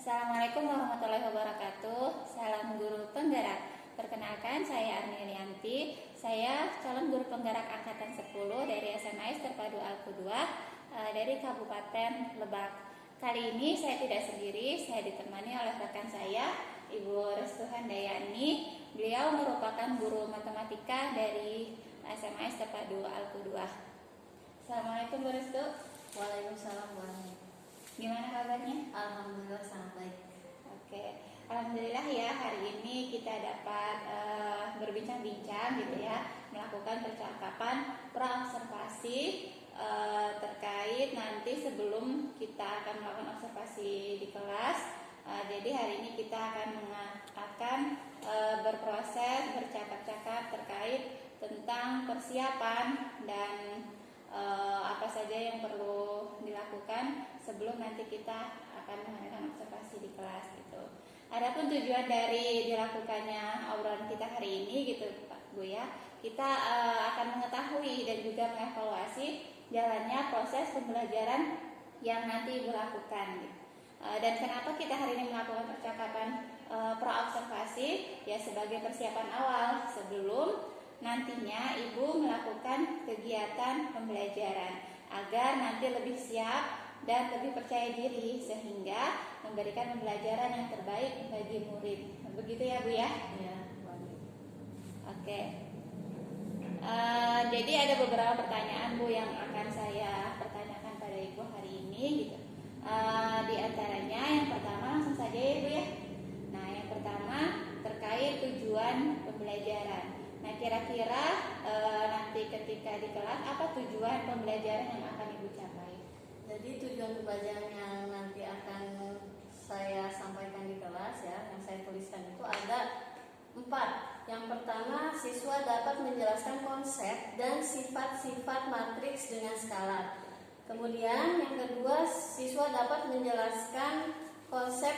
Assalamualaikum warahmatullahi wabarakatuh. Salam guru penggerak. Perkenalkan, saya Arni Lianti. Saya calon guru penggerak angkatan 10 dari SMA Terpadu Al-Qudwah dari Kabupaten Lebak. Kali ini saya tidak sendiri, saya ditemani oleh rekan saya, Ibu Restu Handayani. Beliau merupakan guru matematika dari SMA Terpadu Al-Qudwah. Assalamualaikum Bu Restu. Waalaikumsalam warahmatullahi. Gimana kabarnya? Alhamdulillah sangat baik. Oke, alhamdulillah ya, hari ini kita dapat berbincang-bincang gitu ya, melakukan percakapan praobservasi terkait nanti sebelum kita akan melakukan observasi di kelas. Jadi hari ini kita akan berproses bercakap-cakap terkait tentang persiapan dan apa saja yang perlu dilakukan sebelum nanti kita akan mengadakan observasi di kelas gitu. Adapun tujuan dari dilakukannya obrolan kita hari ini gitu Pak Bu ya, kita akan mengetahui dan juga mengevaluasi jalannya proses pembelajaran yang nanti Ibu lakukan gitu. Dan kenapa kita hari ini melakukan percakapan praobservasi ya, sebagai persiapan awal sebelum nantinya Ibu melakukan kegiatan pembelajaran agar nanti lebih siap dan lebih percaya diri sehingga memberikan pembelajaran yang terbaik bagi murid. Begitu ya Bu ya? Ya, Oke. Jadi ada beberapa pertanyaan Bu yang akan saya pertanyakan pada Ibu hari ini gitu. Di antaranya yang pertama langsung saja ya Bu ya. Nah, yang pertama terkait tujuan pembelajaran. Nah, kira-kira nanti ketika di kelas apa tujuan pembelajaran yang akan Ibu capai? Jadi tujuan pembelajaran yang nanti akan saya sampaikan di kelas ya, yang saya tuliskan itu ada 4. Yang pertama, siswa dapat menjelaskan konsep dan sifat-sifat matriks dengan skalar. Kemudian yang kedua, siswa dapat menjelaskan konsep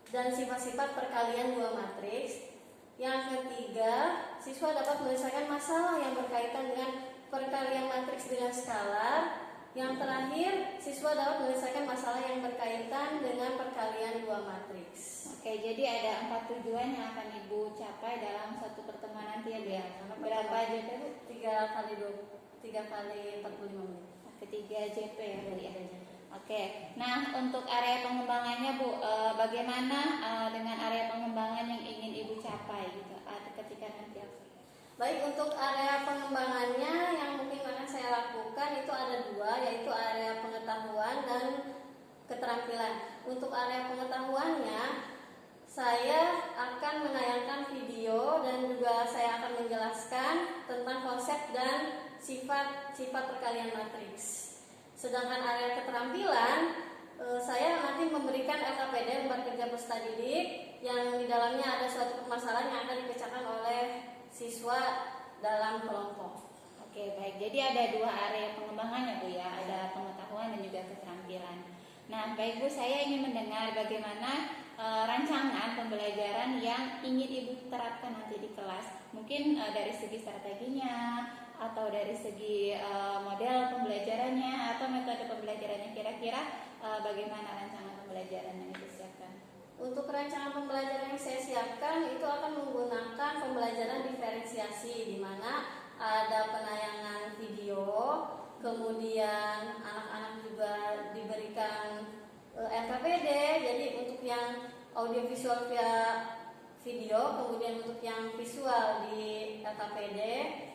dan sifat-sifat perkalian dua matriks. Yang ketiga, siswa dapat menyelesaikan masalah yang berkaitan dengan perkalian matriks dengan skalar. Yang terakhir, siswa dapat menyelesaikan masalah yang berkaitan dengan perkalian dua matriks. Oke, jadi ada 4 tujuan yang akan Ibu capai dalam satu pertemuan nanti ya Bu ya. Berapa JP Bu? 3 kali 45 menit. Ketiga JP ya Bu ya. Oke, nah untuk area pengembangannya Bu, bagaimana dengan area pengembangan yang ingin Ibu capai gitu ketika nanti Baik, untuk area pengembangannya yang mungkin akan saya lakukan itu ada 2, yaitu area pengetahuan dan keterampilan. Untuk area pengetahuannya, saya akan menayangkan video dan juga saya akan menjelaskan tentang konsep dan sifat perkalian matriks. Sedangkan area keterampilan, saya nanti memberikan LKPD, lembar kerja peserta didik, yang di dalamnya ada suatu permasalahan yang akan dipecahkan oleh siswa dalam kelompok. Oke, baik. Jadi ada 2 area pengembangannya Bu ya, ada pengetahuan dan juga keterampilan. Nah, baik Bu, saya ingin mendengar bagaimana rancangan pembelajaran yang ingin Ibu terapkan nanti di kelas. Mungkin dari segi strateginya atau dari segi model pembelajarannya atau metode pembelajarannya, kira-kira bagaimana rancangan pembelajaran yang disiapkan? Untuk rancangan pembelajaran yang saya siapkan itu akan menggunakan pembelajaran diferensiasi, di mana ada penayangan video, kemudian anak-anak juga diberikan LKPD. Jadi untuk yang audiovisual via video, kemudian untuk yang visual di LKPD,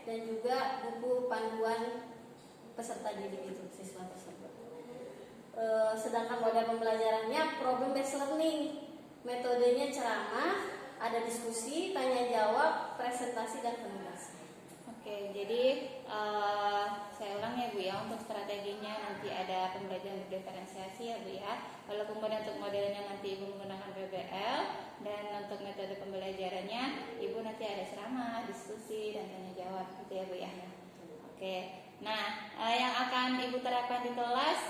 dan juga buku panduan peserta didik itu siswa tersebut. Sedangkan model pembelajarannya problem based learning. Metodenya ceramah, ada diskusi, tanya jawab, presentasi dan penugasan. Oke, jadi saya ulang ya Bu ya, untuk strateginya nanti ada pembelajaran diferensiasi ya Bu ya. Lalu kemudian untuk modelnya nanti Ibu menggunakan PBL, dan untuk metode pembelajarannya Ibu nanti ada ceramah, diskusi dan tanya jawab gitu ya Bu ya. Oke, nah yang akan Ibu terapkan di kelas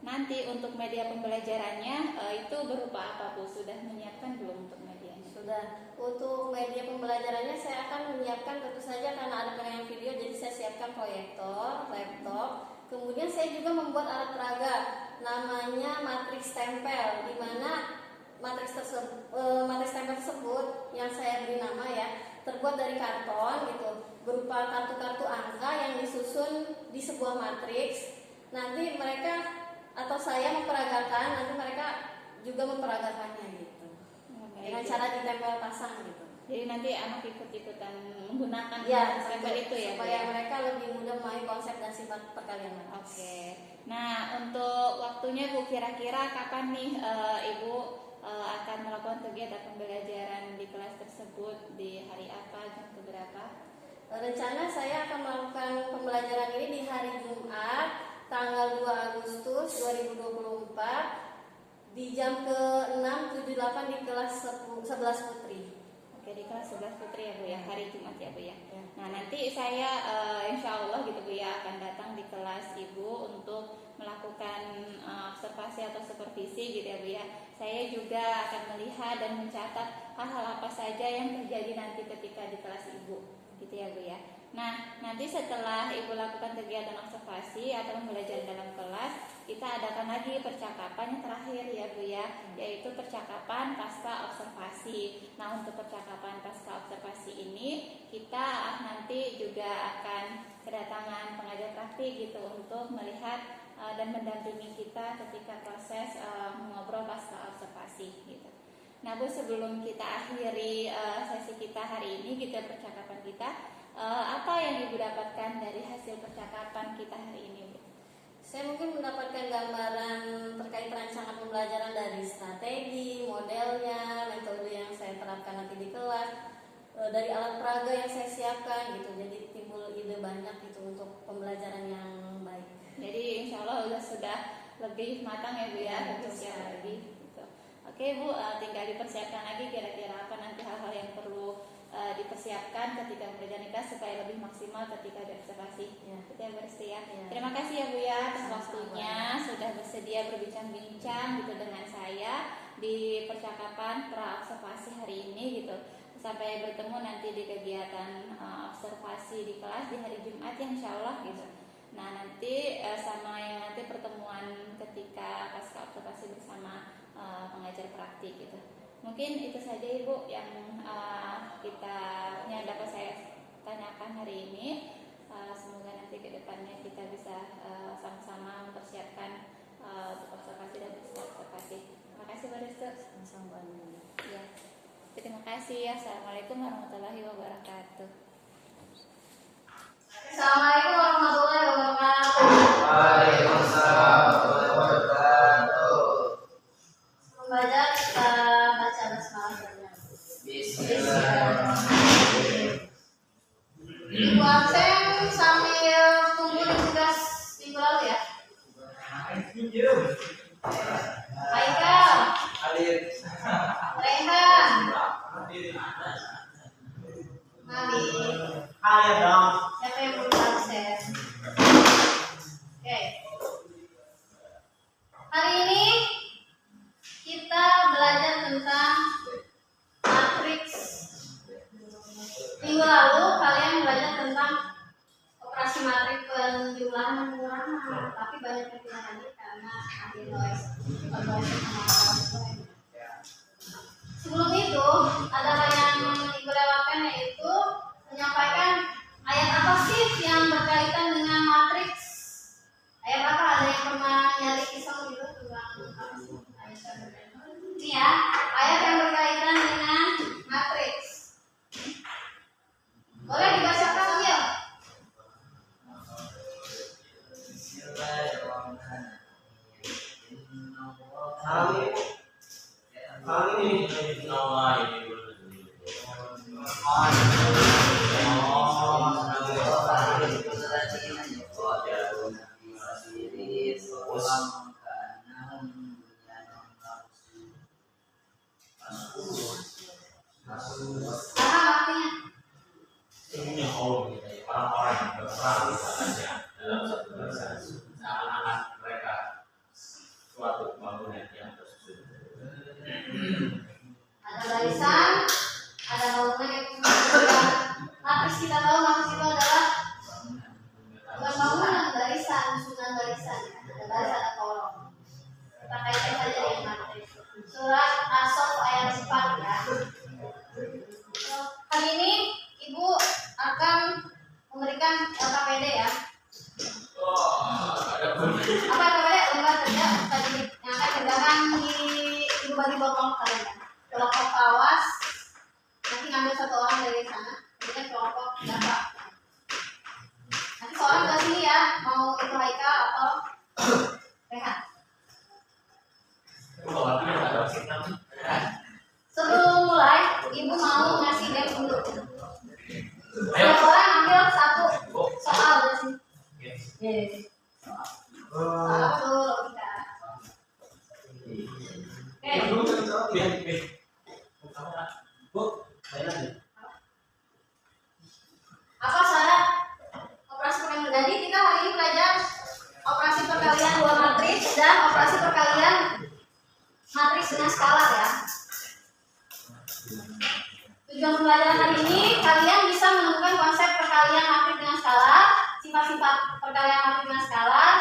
nanti untuk media pembelajarannya itu berupa apa Bu? Sudah menyiapkan belum untuk medianya? Sudah. Untuk media pembelajarannya saya akan menyiapkan tentu saja karena ada penayangan video, jadi saya siapkan proyektor, laptop. Kemudian saya juga membuat alat peraga. namanya matriks tempel, di mana matriks tempel tersebut yang saya beri nama ya, terbuat dari karton gitu, berupa kartu-kartu angka yang disusun di sebuah matriks. Nanti mereka atau saya memperagakan, nanti mereka juga memperagakannya gitu, dengan cara ditempel pasang gitu. Jadi nanti anak ikut-ikutan menggunakan stempel itu ya, supaya mereka lebih mudah memahami konsep dan sifat perkalian matriks. Oke. Nah, untuk waktunya Bu, kira-kira kapan nih Ibu akan melakukan kegiatan pembelajaran di kelas tersebut, di hari apa, jam berapa? Rencana saya akan melakukan pembelajaran ini di hari Jumat tanggal 2 Agustus 2024 di jam ke-678 di kelas 11 Putri. Oke, di kelas 11 Putri ya Bu ya, hari Jumat ya Bu ya. Nah, nanti saya insya Allah gitu Bu ya akan datang di kelas Ibu untuk melakukan observasi atau supervisi gitu ya Bu ya. Saya juga akan melihat dan mencatat hal-hal apa saja yang terjadi nanti ketika di kelas Ibu gitu ya Bu ya. Nah, nanti setelah Ibu lakukan kegiatan observasi atau pembelajaran dalam kelas, kita adakan lagi percakapan yang terakhir ya Bu ya, yaitu percakapan pasca observasi. Nah, untuk percakapan pasca observasi ini kita nanti juga akan kedatangan pengajar praktik gitu untuk melihat dan mendampingi kita ketika proses mengobrol pasca observasi gitu. Nah Bu, sebelum kita akhiri sesi kita hari ini gitu, percakapan kita, apa yang Ibu dapatkan dari hasil percakapan kita hari ini Bu? Saya mungkin mendapatkan gambaran terkait rancangan pembelajaran dari strategi, modelnya, metode yang saya terapkan nanti di kelas, dari alat peraga yang saya siapkan gitu. Jadi timbul ide banyak gitu untuk pembelajaran yang baik. Jadi insya Allah sudah lebih matang ya Bu ya, bersiap lagi gitu. Oke Bu, tinggal dipersiapkan lagi kira-kira apa nanti hal-hal yang perlu dipersiapkan ketika pembelajaran kita supaya lebih maksimal ketika diobservasi. Kita bersedia. Terima kasih ya Bu ya atas waktunya sudah bersedia berbincang-bincang gitu dengan saya di percakapan pra observasi hari ini gitu. Sampai bertemu nanti di kegiatan observasi di kelas di hari Jumat ya insya Allah gitu. Nah nanti sama yang nanti pertemuan ketika pasca observasi bersama pengajar praktik gitu. Mungkin itu saja Ibu yang yang dapat saya tanyakan hari ini. Semoga nanti ke depannya kita bisa sama-sama mempersiapkan untuk observasi dan observasi. Terima kasih Pak Restu. Ya. Terima kasih. Assalamualaikum warahmatullahi wabarakatuh. Assalamualaikum warahmatullahi wabarakatuh. Waalaikumsalam warahmatullahi wabarakatuh. Membaca kita baca basmalah. Bismillahirrahmanirrahim. Ibu absen sambil tunggu di tugas minggu lalu ya. Haikal, Hadir. Rehan, Nabi. Hadir dong. Siapa yang belum absen? Oke. Hari ini kita belajar tentang matriks. Minggu lalu kalian belajar tentang operasi matriks penjumlahan dan pengurangan, tapi banyak yang tidak hadir karena hadir noise. Sebelum itu adalah yang Ibu lewatkan, yaitu menyampaikan ayat apa sih yang berkaitan dengan matriks. Ayat apa? Ada yang pernah nyari kisah gitu tentang apa sih? Ini ya, ayat yang berkaitan dengan matriks. Boleh dibacakan ya? Salam ini. Apa artinya? Punya Allah orang-orang yang berperang misalnya dalam satu bangsa, anak-anak mereka suatu bangunan yang tersusun. Ada barisan, ada bangunan yang kemudian matriks kita tahu matriks itu adalah bukan bangunan, barisan, susunan barisan. Ada baris, ada kolom. apa namanya lembar kerja tadi yang akan kerjakan di ibu bagi kelompok kalian. Kelompok awas nanti ngambil satu orang dari sana, kemudian kelompok berapa. Nanti seorang ke sini ya, mau itu Haikal atau Rehan. Sebelum mulai, ibu mau ngasih game dulu. Setiap orang ambil satu soal dari sini. Soal apa dulu logika? Apa syarat operasi perkalian? Jadi kita hari ini belajar operasi perkalian dua matriks dan operasi perkalian matriks dengan skalar ya. Tujuan pembelajaran hari ini kalian bisa menemukan konsep perkalian matriks dengan skalar, sifat-sifat perkalian matriks dengan skalar,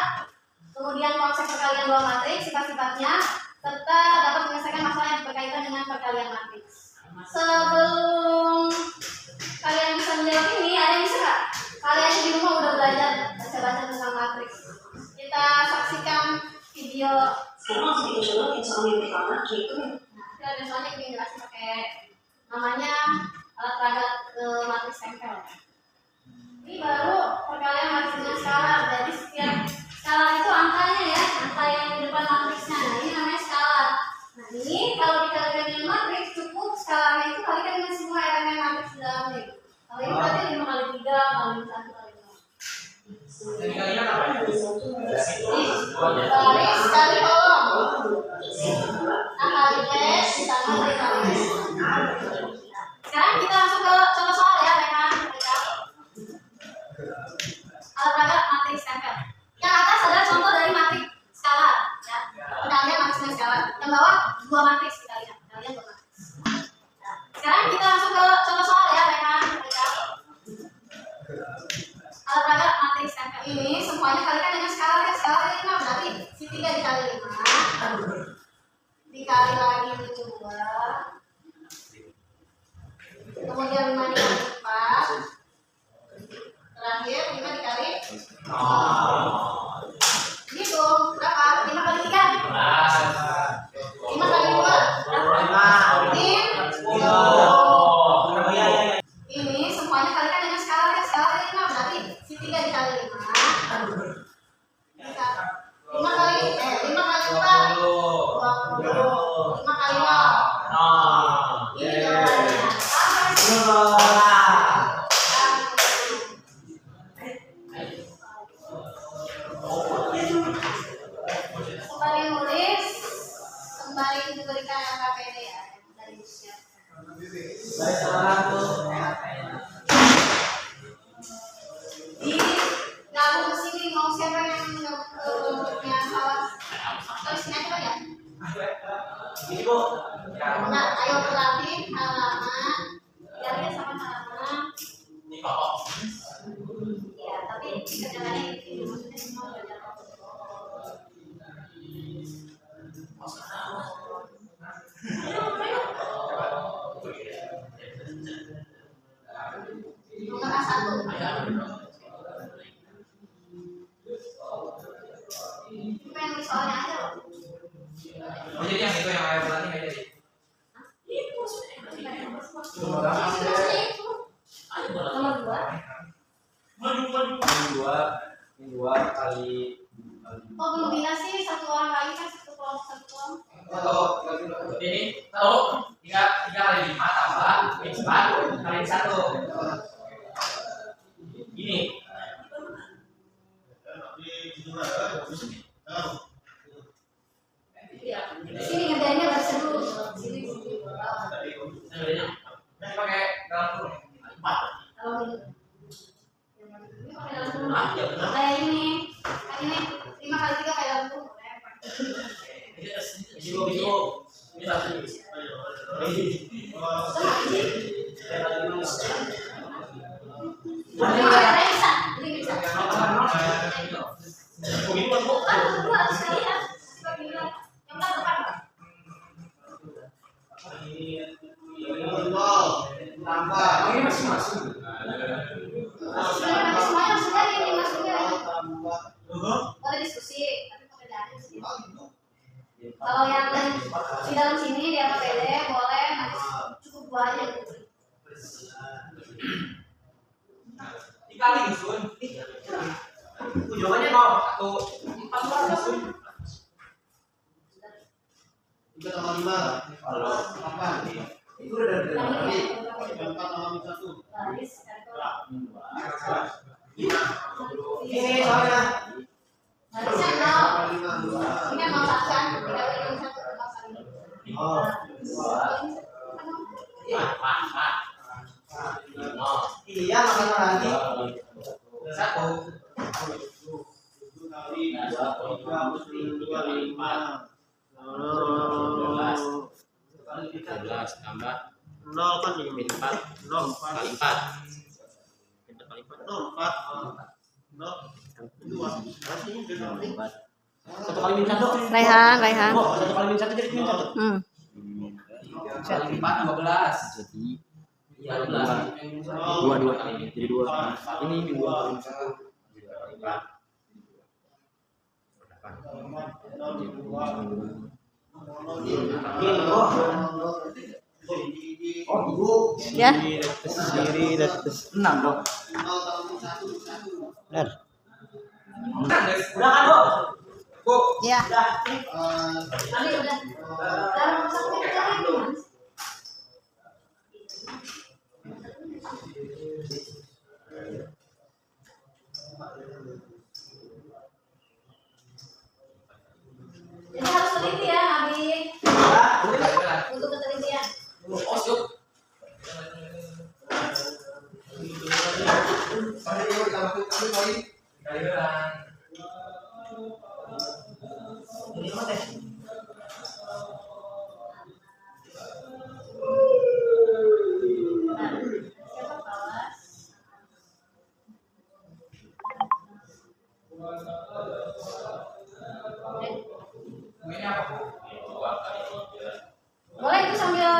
kemudian konsep perkalian dua matriks, sifat-sifatnya, serta dapat menyelesaikan masalah yang berkaitan dengan perkalian matriks. Sebelum kalian bisa menjawab ini, ada yang bisa nggak? Kalian di rumah udah belajar baca-baca tentang matriks. Kita saksikan video. Sekarang saya coba soal yang pertama yaitu Kita ada soalnya yang jelasin pakai namanya alat peragat matriks tempel. Ini baru perkalian matriks dengan skalar. Jadi setiap skalar itu angkanya ya, angka yang di depan matriksnya. Nah ini namanya skalar. Nah ini kalau dikalikan dengan matriks cukup skalarnya itu kalikan dengan semua elemen matriks di dalamnya. Kalau ini berarti 5 kali 3 kali 1 kali 5. Jadi kalian apa ya? Baris kali kolom. A kali B ditambah B kali B. Sekarang kita langsung ke contoh soal ya, Rehan. Alat peragat matriks tempel. Yang atas adalah contoh dari matriks skalar, ya. Perkalian matriks skalar. Yang bawah dua matriks kita lihat. Kalian dua matriks. Sekarang kita langsung ke contoh soal ya, Rehan. Alat peragat matriks tempel ini semuanya kalikan dengan skalar ya. Skalar ini 5 berarti si 3 dikali 5 dikali lagi 2, kemudian 5 dikali 4, terakhir 5 dikali gitu. Berapa? 5 kali 3 5 kali 2 berapa? Ini semuanya kalikan dengan skalar ya. Skalar ini 5 berarti si 3 dikali 5 5 kali 4 20, 5 kali 0. Ini jawabannya. Kembali nulis, kembali diberikan angka PD ya dari disiapkan. Di gabung ke sini mau siapa yang salah? Tulisnya coba ya. Nah, ayo berlatih halaman. Biarnya sama halaman. Ya, tapi kerjaannya itu maksudnya semua belajar. Nomor A1. Kita yang nulis soalnya aja loh. Oh jadi yang itu yang air berarti nggak jadi? Itu maksudnya itu. Nomor 2 kali. Oh belum bilang sih satu orang lagi kan satu kelompok. Ini tahu 3 kali 5 tambah 4 kali 1. Ini. Sini ngerjainnya baca dulu. Sini. Ini pakai dalam kurung 4. Kalau ini. Ini pakai dalam kurung. Kayak ini. Kayak ini 5 kali 3 kayak dalam kurung. Ini satu. Tambah. Ini masih masuk. Semuanya sudah ini masuknya. dikali Sun. Jawabannya 0. 1 4 Sun. 3 tambah 5. Kalau 8. Itu udah dari tadi. 4 tambah 1. Ini soalnya. Harusnya 0. Ini mau kan? 3 kali 1 Oh. Iya, makanya lagi. 1 12 tambah 0 kan ini 4 0 kali 4. 0 4 0 2. Satu kali min 1. Raihan. Oh, 1 kali min 1 jadi min 1. Kali 4 12. Jadi Iya 12. 2 kali ini. Jadi 2. Ini 2 kali 1. Ya. Kiri atas 6 dong. benar. Udah kan, Bu? Ya. Udah. Tadi udah. Dalam sampai kali. Jadi harus teliti ya, Abi. Untuk ketelitian. Oh, siap. Siapa kawas? Ini apa, Bu? Boleh itu sambil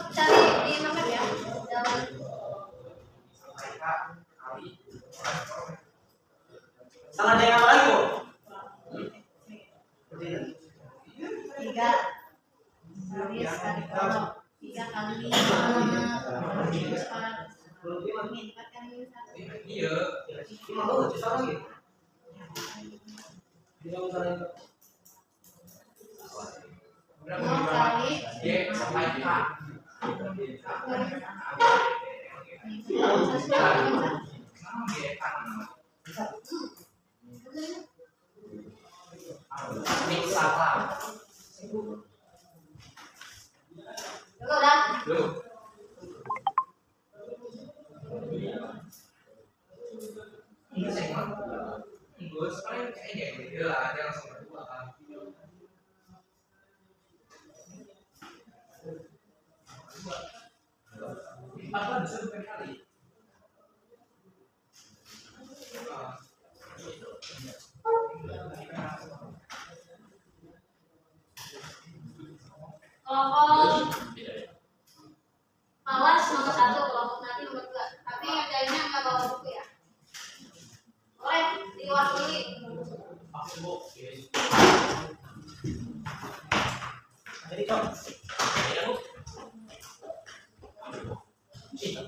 cari di internet ya. Jalan. Salah ada yang apa lagi, Bu? 3 habis kali kolom 3 kali 5 minus 4 min 4 kali minus 1 Iya. Cuma mau susah lagi. nol kali Y sampai K. Ini salah. Dulu dah. Loh. Ini saya mau. Gue paling kayaknya gitu lah, dia langsung berdua kan. Empat kan bisa dua kali. Kelompok awas nomor 1, kelompok nanti nomor 2. Tapi ngerjainnya nggak bawa buku ya. Boleh diwakili. Jadi, Cok.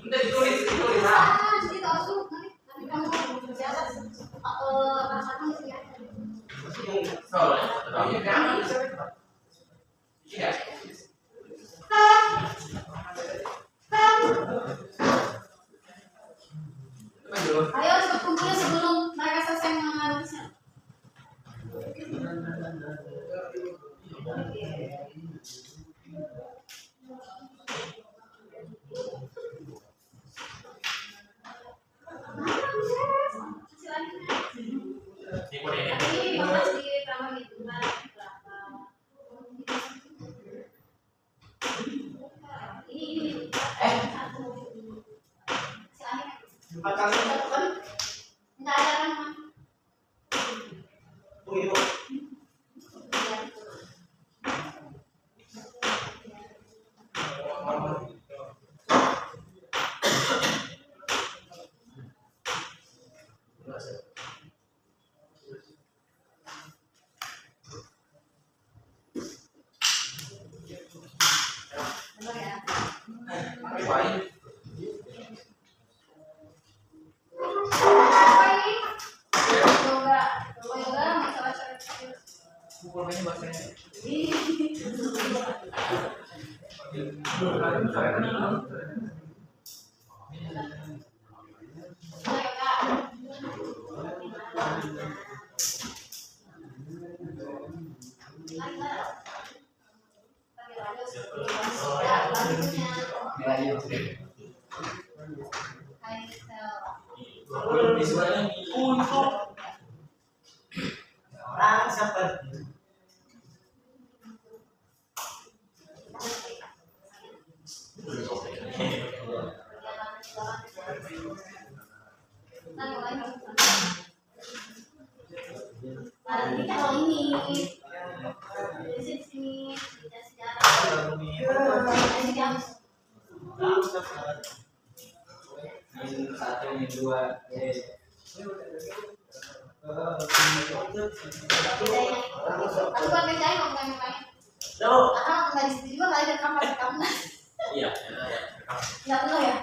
Udah ditulis lah. Ah, jadi tahu nanti kamu jalan rasakan di sini ya. Oh, ini jangan bisa. Iya. Ayo cepat kumpulin sebelum mereka selesai menganalisnya. Tadi 15 ditambah hitungan berapa? Ini. Silahkan. 4 kali 1 kan? Enggak ada kan, Mam? Oh, iya, Bu. Benar ya? Baik. Orang siapa? Ini kalau ini di sini sejarah. Ini satu, ini dua. Aku kan bedain mau main-main. Tahu? Karena nggak di situ juga nggak ada kamar kamu. Iya. Nggak perlu ya.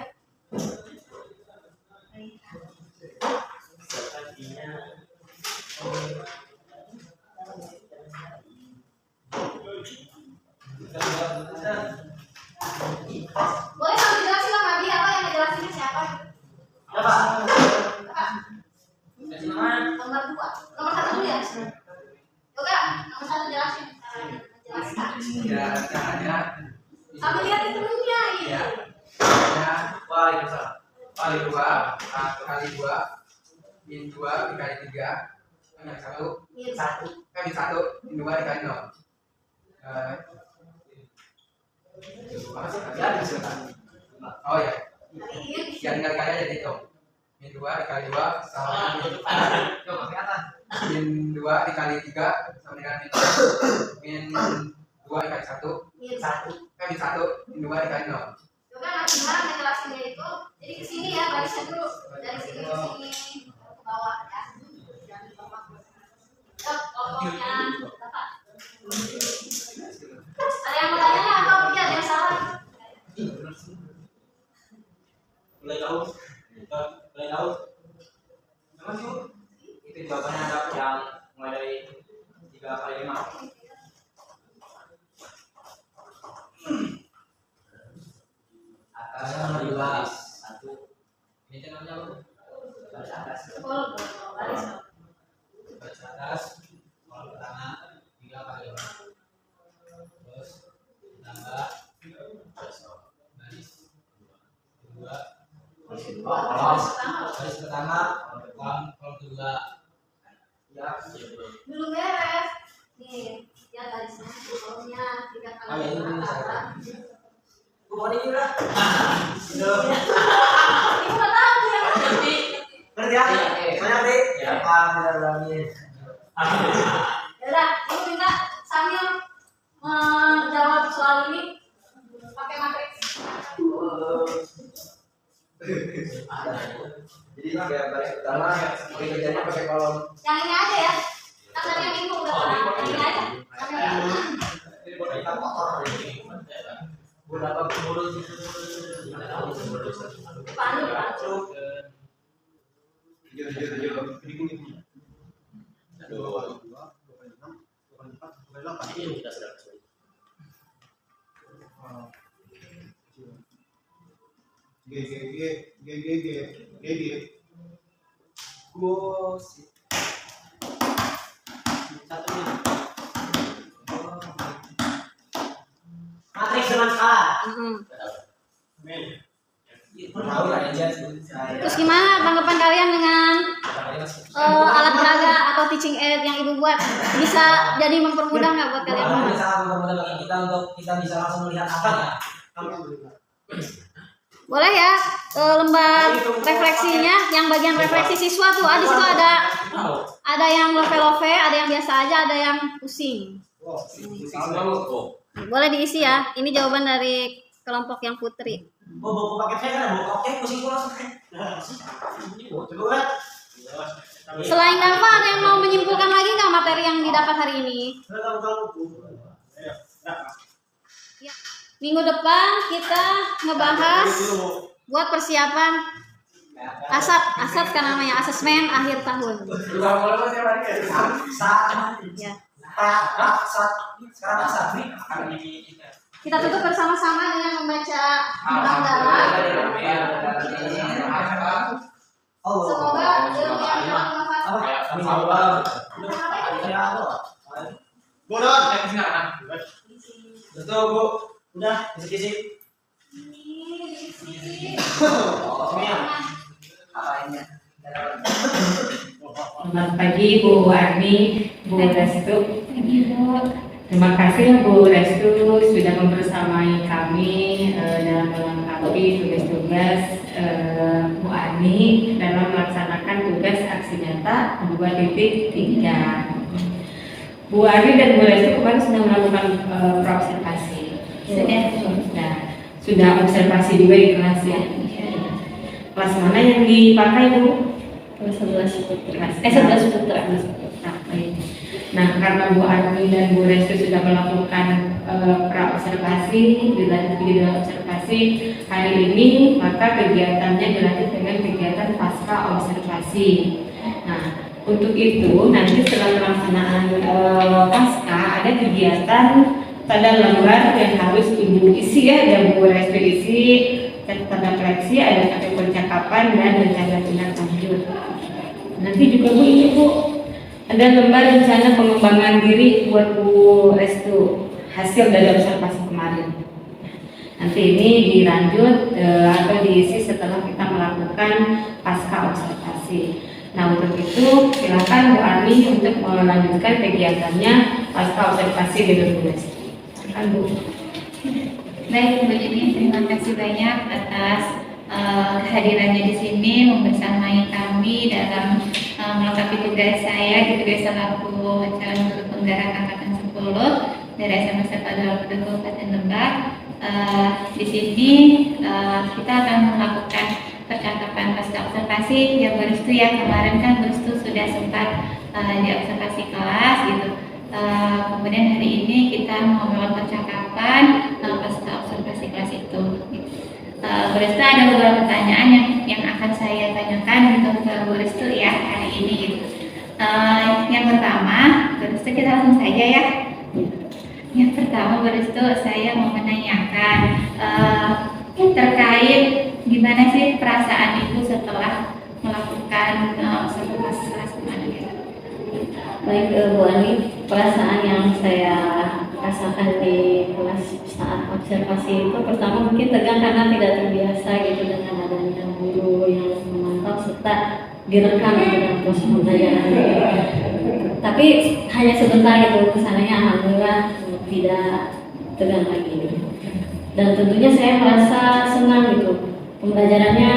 Boleh kamu jelasin lah Nabi apa yang ngejelasinnya siapa? Apa? Nomor 2, nomor 1 dulu ya. Yoga, nomor 1 jelasin caranya menjelaskan. Ya, caranya. Kamu lihat itu dulunya ini. Ya. Caranya kali 2 kali 2 min 2 dikali 3 kan yang 1 Min 1. kan min 1 min 2 dikali 0. Oh ya. Ya tinggal dikali aja gitu. Min 2 dikali 2 sama min 2 dikali 3 sama dengan min 2 dikali 1 Min 1. kan min 1 min 2 dikali 0. Yoga nanti barang ngejelasinnya itu. Jadi ke sini ya, barisnya dulu dari sini ke sini ke bawah ya. Jangan di bawah. Pokoknya apa? Ada yang mau tanya atau tidak ada yang salah? Mulai tahu? Mulai tahu? Sama sih, itu jawabannya ada yang mulai dari 3 kali 5. Atasnya nomor 2 1. Ini channelnya apa? Baris atas. Oh, baris. Baris atas. Kolom pertama 3 kali 5. Terus tambah baris kedua. Baris pertama kolom kedua. Ya, Belum beres. Nih, ya barisnya kolomnya 3 kali. Oh, ya, ini belum apa? Gua mau ini lah. Ibu nggak tahu ya. Ngerti ya? Saya ngerti. Ya, alhamdulillah. Ya udah, ibu minta sambil menjawab soal ini pakai matriks. Jadi 3 baris pertama kerjanya pakai kolom. Yang ini aja ya. Kan tadi yang ibu udah pernah. Yang ini aja. Yang ini. Kita kotor ini. Berapa pengurus? Pandu, pandu. Matriks dengan skala. Terus gimana tanggapan kalian dengan alat peraga atau teaching aid yang ibu buat? Bisa jadi mempermudah nggak buat kalian? Bisa mempermudah bagi kita untuk kita bisa langsung melihat angkanya. Boleh ya, lembar refleksinya, yang bagian refleksi siswa tuh, di situ ada yang love-love, ada yang biasa aja, ada yang pusing. Boleh diisi ya. Ini jawaban dari kelompok yang Putri. Buku paket saya kan ada buku oke pusing langsung. Coba. Selain Dava, ada yang mau menyimpulkan lagi nggak materi yang didapat hari ini? Ya. Minggu depan kita ngebahas buat persiapan ASAT kan namanya, asesmen akhir tahun. Ya. Sekarang saat nih akan ini Kita tutup bersama-sama dengan membaca hamdalah. Semoga ilmu yang telah bermanfaat. Betul Bu, udah kisi-kisi. Selamat pagi Bu Arni, Bu Restu. Terima kasih Bu Restu sudah membersamai kami dalam melengkapi tugas-tugas Bu Arni dalam melaksanakan tugas aksi nyata 2.3. Bu Arni dan Bu Restu kemarin sudah melakukan praobservasi. Sudah observasi juga di kelas ya. Kelas mana yang dipakai Bu? Kelas 11 putra. 11 putra. Nah, karena Bu Arni dan Bu Restu sudah melakukan praobservasi, dilanjut di dalam observasi hari ini, maka kegiatannya dilanjut dengan kegiatan pasca observasi. Nah, untuk itu nanti setelah pelaksanaan pasca ada kegiatan tanda lembar yang harus Ibu isi ya, ada Bu Restu isi catatan refleksi, ada catatan percakapan dan rencana tindak lanjut. Nanti juga Bu ini Bu ada lembar rencana pengembangan diri buat Bu Restu hasil dari observasi kemarin. Nanti ini dilanjut atau diisi setelah kita melakukan pasca observasi. Nah, untuk itu silakan Bu Arni untuk melanjutkan kegiatannya pasca observasi dengan Bu Restu. Silakan Bu. Baik Bu Jenny, terima kasih banyak atas kehadirannya di sini membersamai kami dalam melengkapi tugas saya di tugas selaku calon guru penggerak angkatan 10 dari SMA Sapa 20 Kabupaten Lebak. Di sini kita akan melakukan percakapan pasca observasi yang Bu Restu ya, kemarin kan Bu Restu sudah sempat di observasi kelas gitu. Kemudian hari ini kita mau melakukan percakapan pasca observasi kelas itu. Bu Restu ada beberapa pertanyaan yang akan saya tanyakan gitu ke Bu Restu ya hari ini gitu. Yang pertama, Bu Restu kita langsung saja ya. Yang pertama Bu Restu saya mau menanyakan terkait gimana sih perasaan Ibu setelah melakukan observasi kelas kemarin ya? Baik Bu Ani, perasaan yang saya rasakan di kelas saat observasi itu pertama mungkin tegang karena tidak terbiasa gitu dengan adanya guru yang memantau serta direkam dalam proses pembelajaran. Tapi hanya sebentar gitu kesananya, alhamdulillah tidak tegang lagi. Dan tentunya saya merasa senang gitu, pembelajarannya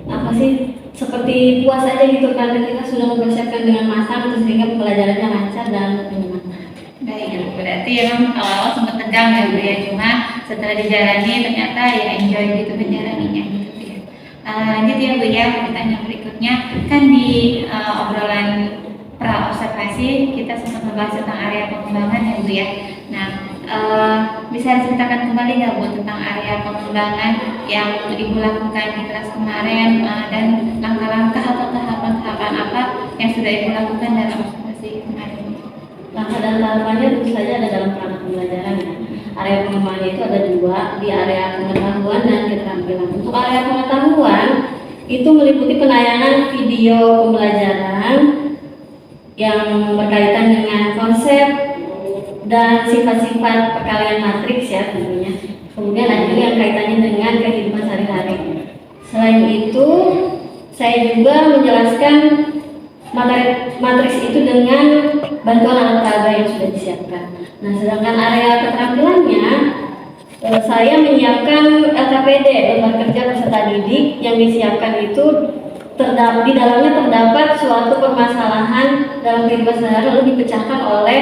apa sih seperti puas aja gitu karena kita sudah mempersiapkan dengan matang sehingga pembelajarannya lancar dan menyenangkan. Baik, berarti emang awal sempat tegang ya Bu ya, cuma setelah dijalani ternyata ya enjoy gitu menjalaninya gitu ya. Lanjut ya Bu ya, pertanyaan berikutnya kan di obrolan pra observasi kita sempat membahas tentang area pengembangan ya Bu ya. Nah, bisa diceritakan kembali nggak Bu tentang area pengembangan yang Ibu lakukan di kelas kemarin dan langkah-langkah atau tahapan-tahapan apa yang sudah Ibu lakukan dalam observasi kemarin? Langkah dan tahapannya tentu saja ada dalam kerangka pembelajaran ya. Area pengembangan itu ada dua, di area pengetahuan dan keterampilan. Untuk area pengetahuan itu meliputi penayangan video pembelajaran yang berkaitan dengan konsep dan sifat-sifat perkalian matriks ya tentunya. Kemudian ada juga yang kaitannya dengan kehidupan sehari-hari. Selain itu, saya juga menjelaskan matriks itu dengan bantuan alat peraga yang sudah disiapkan. Nah, sedangkan area keterampilannya, saya menyiapkan LKPD, lembar kerja peserta didik yang disiapkan itu di dalamnya terdapat suatu permasalahan dalam kehidupan sehari-hari lalu dipecahkan oleh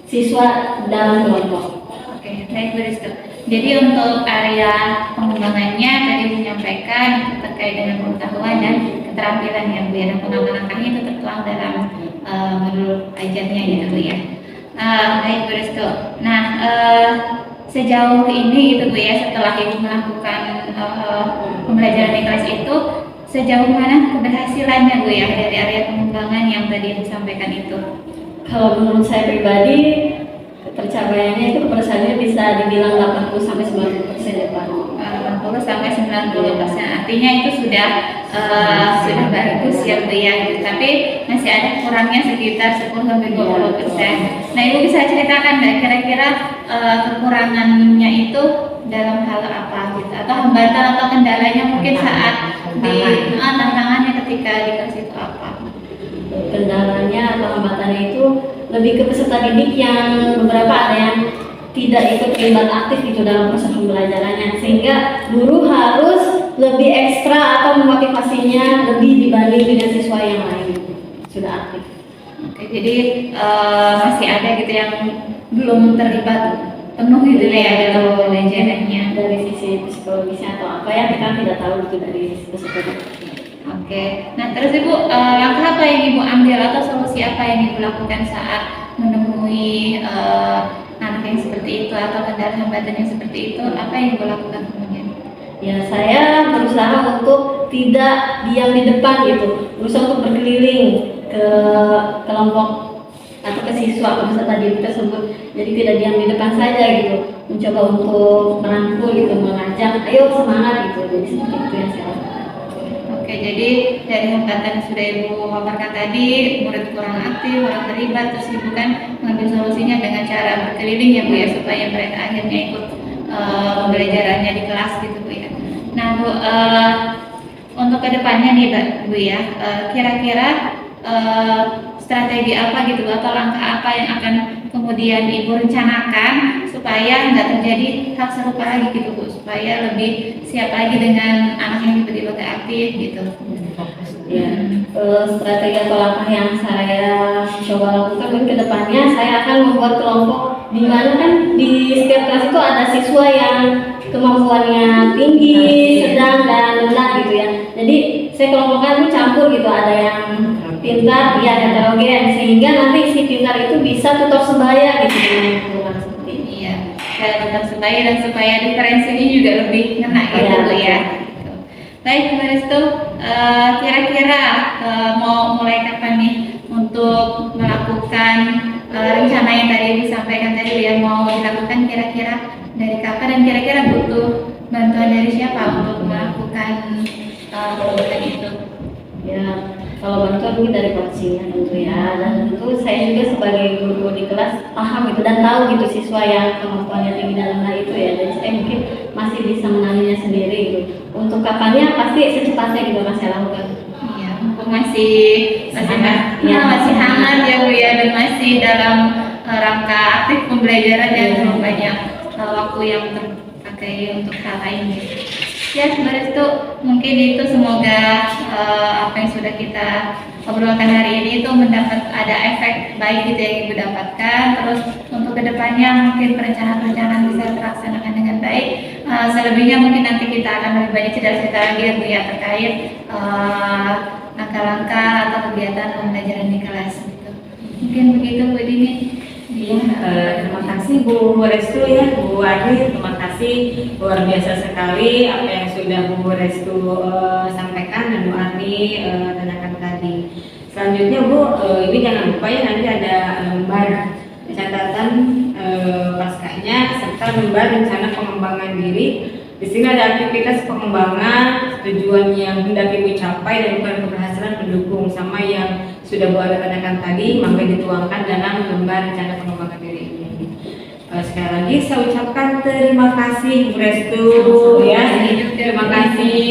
siswa dalam kelompok. Oke, baik Bu Restu. Jadi untuk area pengembangannya tadi menyampaikan terkait dengan pengetahuan dan keterampilan yang Bu ya, dan langkah-langkahnya itu tertuang dalam modul ajarnya gitu Bu ya. Baik Bu Restu. Nah, sejauh ini gitu Bu ya, setelah Ibu melakukan pembelajaran di kelas itu, sejauh mana keberhasilannya Bu ya dari area pengembangan yang tadi Ibu sampaikan itu? Kalau menurut saya pribadi pencapaiannya itu kepada saya bisa dibilang 80-90% ya Pak. 80-90%, artinya itu sudah bagus ya Bu ya, gitu. Tapi masih ada kurangnya sekitar 10-20%. Nah Ibu bisa ceritakan nggak kira-kira kekurangannya itu dalam hal apa gitu, atau hambatan atau kendalanya mungkin saat tantangannya ketika di kelas itu apa? Kendalanya atau hambatannya itu lebih ke peserta didik yang beberapa ada yang tidak ikut terlibat aktif gitu dalam proses pembelajarannya, sehingga guru harus lebih ekstra atau memotivasinya lebih dibanding dengan siswa yang lain sudah aktif. Oke, jadi masih ada gitu yang belum terlibat penuh gitu ya dalam pembelajarannya. Dari sisi psikologisnya atau apa ya kita tidak tahu gitu dari sisi psikologi. Oke, nah terus Ibu langkah apa yang Ibu ambil atau solusi apa yang Ibu lakukan saat menemui anak yang seperti itu atau kendala hambatan yang seperti itu, apa yang Ibu lakukan kemudian? Ya saya berusaha untuk tidak diam di depan gitu, berusaha untuk berkeliling ke kelompok atau ke siswa peserta didik tersebut. Jadi tidak diam di depan saja gitu, mencoba untuk merangkul gitu, mengajak, ayo semangat gitu. Jadi seperti itu yang saya lakukan. Oke, jadi dari hambatan yang sudah Ibu paparkan tadi, murid kurang aktif, kurang terlibat, terus Ibu kan mengambil solusinya dengan cara berkeliling ya Bu ya, supaya mereka akhirnya ikut pembelajarannya di kelas gitu Bu ya. Nah Bu, untuk kedepannya nih Bu ya, kira-kira strategi apa gitu atau langkah apa yang akan kemudian Ibu rencanakan supaya nggak terjadi hal serupa lagi gitu Bu, supaya lebih siap lagi dengan anak yang tiba-tiba nggak aktif gitu. Ya, strategi atau langkah yang saya coba lakukan mungkin kedepannya saya akan membuat kelompok di mana kan di setiap kelas itu ada siswa yang kemampuannya tinggi, sedang dan rendah gitu ya. Jadi saya kelompokkan itu campur gitu, ada yang pintar, ya heterogen, sehingga nanti si pintar itu bisa tutor sebaya gitu dengan lingkungan seperti ini. Iya, kayak tutor sebaya dan supaya diferensinya juga lebih ngena gitu Bu ya. Baik Bu Restu, kira-kira mau mulai kapan nih untuk melakukan rencana yang tadi disampaikan tadi ya, mau dilakukan kira-kira dari kapan dan kira-kira butuh bantuan dari siapa untuk melakukan program itu? Ya, kalau bantuan mungkin dari coachingnya tentu ya, dan tentu saya juga sebagai guru di kelas paham itu dan tahu gitu siswa yang kemampuannya tinggi dan rendah itu ya, jadi saya mungkin masih bisa menanginya sendiri gitu. Untuk kapannya pasti secepatnya gitu mas saya lakukan. Iya, mumpung masih hangat ya Bu ya, dan masih dalam rangka aktif pembelajaran dan belum banyak waktu yang terpakai untuk hal lain gitu. Ya sebenarnya itu mungkin itu semoga apa yang sudah kita obrolkan hari ini itu mendapat ada efek baik gitu yang Ibu dapatkan. Terus untuk kedepannya mungkin perencanaan-perencanaan bisa terlaksanakan dengan baik. Selebihnya mungkin nanti kita akan lebih banyak cerita-cerita lagi ya Bu ya terkait langkah-langkah atau kegiatan pembelajaran di kelas gitu. Mungkin begitu Bu Dini. Terima kasih Bu Restu ya, Bu Adi, terima kasih, luar biasa sekali apa yang sudah Bu Restu sampaikan dan Bu Adi tanyakan tadi. Selanjutnya Bu, ini jangan lupa ya nanti ada lembar catatan paskanya serta lembar rencana pengembangan diri. Di sini ada aktivitas pengembangan, tujuan yang hendak Ibu capai dan upaya keberhasilan pendukung sama yang sudah Bu Ada tanyakan tadi, maka dituangkan dalam lembar rencana pengembangan diri ini. Sekali lagi saya ucapkan terima kasih Bu Restu ya, terima kasih